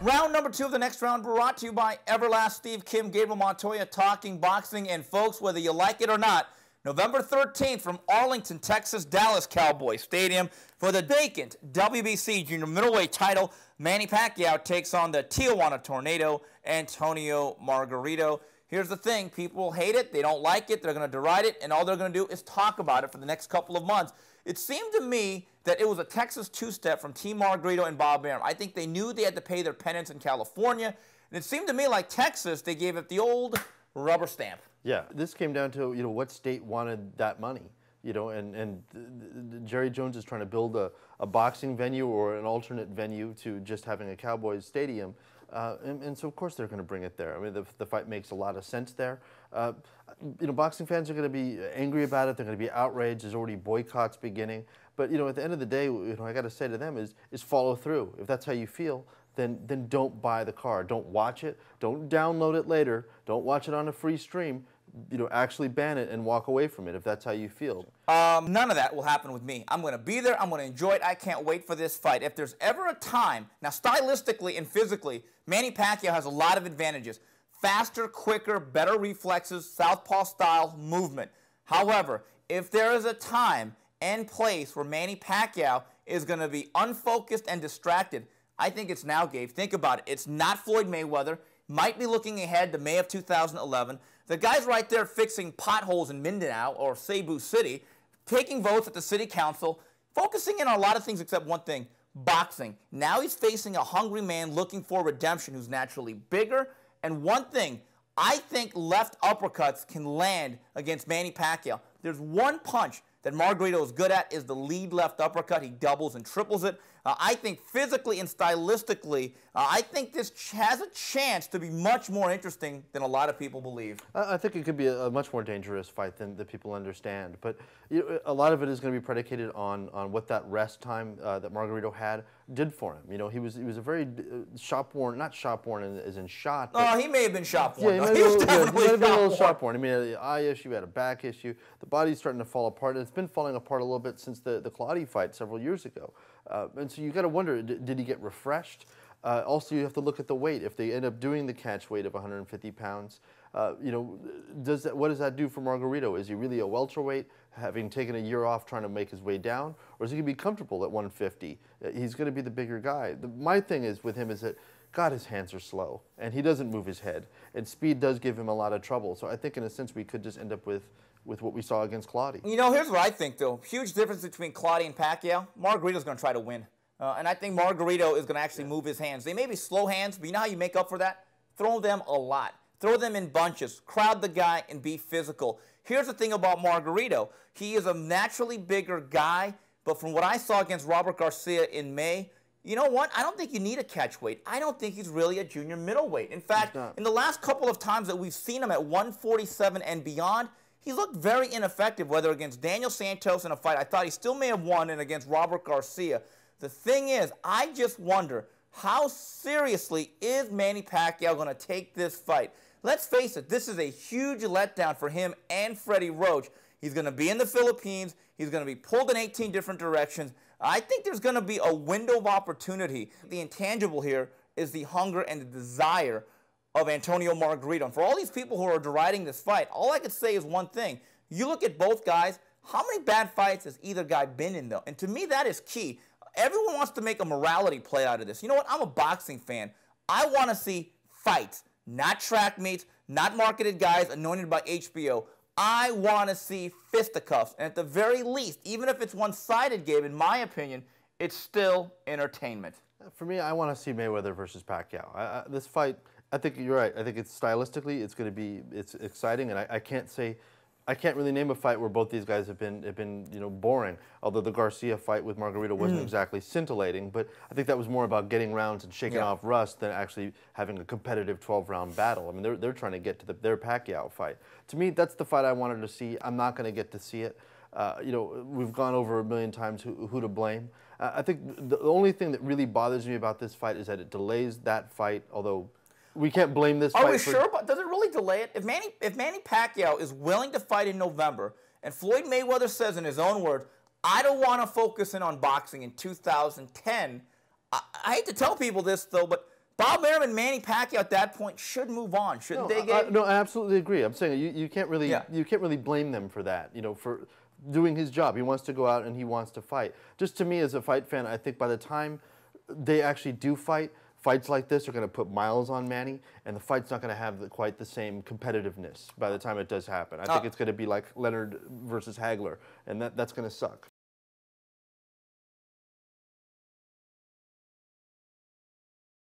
Round number 2 of the next round brought to you by Everlast Steve, Kim, Gabriel Montoya, talking boxing. And folks, whether you like it or not, November 13th from Arlington, Texas, Dallas Cowboy Stadium for the vacant WBC junior middleweight title, Manny Pacquiao takes on the Tijuana Tornado, Antonio Margarito. Here's the thing, people hate it, they don't like it, they're going to deride it, and all they're going to do is talk about it for the next couple of months. It seemed to me that it was a Texas two-step from Team Margarito and Bob Arum. I think they knew they had to pay their penance in California, and it seemed to me like Texas, they gave it the old rubber stamp. Yeah, this came down to, what state wanted that money, and Jerry Jones is trying to build a boxing venue or an alternate venue to just having a Cowboys stadium. And so, of course, they're going to bring it there. I mean, the fight makes a lot of sense there. Boxing fans are going to be angry about it. They're going to be outraged. There's already boycotts beginning. But, at the end of the day, I got to say to them is follow through. If that's how you feel, then don't buy the card. Don't watch it. Don't download it later. Don't watch it on a free stream. Actually ban it and walk away from it if that's how you feel. None of that will happen with me. I'm going to be there. I'm going to enjoy it. I can't wait for this fight. If there's ever a time, now stylistically and physically, Manny Pacquiao has a lot of advantages. Faster, quicker, better reflexes, southpaw style movement. However, if there is a time and place where Manny Pacquiao is going to be unfocused and distracted, I think it's now, Gabe. Think about it. It's not Floyd Mayweather. Might be looking ahead to May of 2011. The guy's right there fixing potholes in Mindanao or Cebu City, taking votes at the city council, focusing in on a lot of things except one thing, boxing. Now he's facing a hungry man looking for redemption who's naturally bigger. And one thing, I think left uppercuts can land against Manny Pacquiao. There's one punch that Margarito is good at is the lead left uppercut. He doubles and triples it. I think physically and stylistically, I think this has a chance to be much more interesting than a lot of people believe. I think it could be a much more dangerous fight than people understand. But a lot of it is going to be predicated on what that rest time that Margarito had did for him. He was a very shop-worn, not shop-worn as in shot. Oh, he may have been shop-worn. Yeah, he was definitely a little shop-worn. I mean, the eye issue, had a back issue. The body's starting to fall apart. And it's been falling apart a little bit since the Claudio fight several years ago. And so you got to wonder, did he get refreshed? Also, you have to look at the weight. If they end up doing the catch weight of 150 pounds, what does that do for Margarito? Is he really a welterweight, having taken a year off trying to make his way down? Or is he going to be comfortable at 150? He's going to be the bigger guy. My thing is with him is that, God, his hands are slow, and he doesn't move his head. And speed does give him a lot of trouble. So I think, in a sense, we could just end up with what we saw against Claudio. Here's what I think, though. Huge difference between Claudio and Pacquiao. Margarito's going to try to win. And I think Margarito is going to actually move his hands. They may be slow hands, but you know how you make up for that? Throw them a lot. Throw them in bunches. Crowd the guy and be physical. Here's the thing about Margarito. He is a naturally bigger guy, but from what I saw against Robert Garcia in May, you know what? I don't think you need a catch weight. I don't think he's really a junior middleweight. In fact, in the last couple of times that we've seen him at 147 and beyond, he looked very ineffective, whether against Daniel Santos in a fight I thought he still may have won, and against Robert Garcia. The thing is, I just wonder, how seriously is Manny Pacquiao going to take this fight? Let's face it, this is a huge letdown for him and Freddie Roach. He's going to be in the Philippines. He's going to be pulled in 18 different directions. I think there's going to be a window of opportunity. The intangible here is the hunger and the desire of Antonio Margarito. And for all these people who are deriding this fight, all I could say is one thing. You look at both guys, how many bad fights has either guy been in, though? And to me, that is key. Everyone wants to make a morality play out of this. You know what? I'm a boxing fan. I want to see fights, not track meets, not marketed guys anointed by HBO. I want to see fisticuffs. And at the very least, even if it's one-sided, Gabe, in my opinion, it's still entertainment. For me, I want to see Mayweather versus Pacquiao. This fight, I think you're right. I think it's stylistically, it's exciting, and I can't really name a fight where both these guys have been boring. Although the Garcia fight with Margarito wasn't exactly scintillating, but I think that was more about getting rounds and shaking off rust than actually having a competitive 12-round battle. I mean, they're trying to get to their Pacquiao fight. To me, that's the fight I wanted to see. I'm not going to get to see it. We've gone over a million times who to blame. I think the only thing that really bothers me about this fight is that it delays that fight, although we can't blame this fight. Are we sure? But does it really delay it? If Manny Pacquiao is willing to fight in November, and Floyd Mayweather says in his own words, I don't want to focus in on boxing in 2010, I hate to tell people this, though, but Bob Arum and Manny Pacquiao at that point should move on, shouldn't they, Gabe? No, I absolutely agree. I'm saying you can't really Yeah. you can't really blame them for that. For doing his job. He wants to go out and he wants to fight. Just to me as a fight fan, I think by the time they actually do fight, fights like this are going to put miles on Manny, and the fight's not going to have quite the same competitiveness by the time it does happen. I think it's going to be like Leonard versus Hagler, and that's going to suck.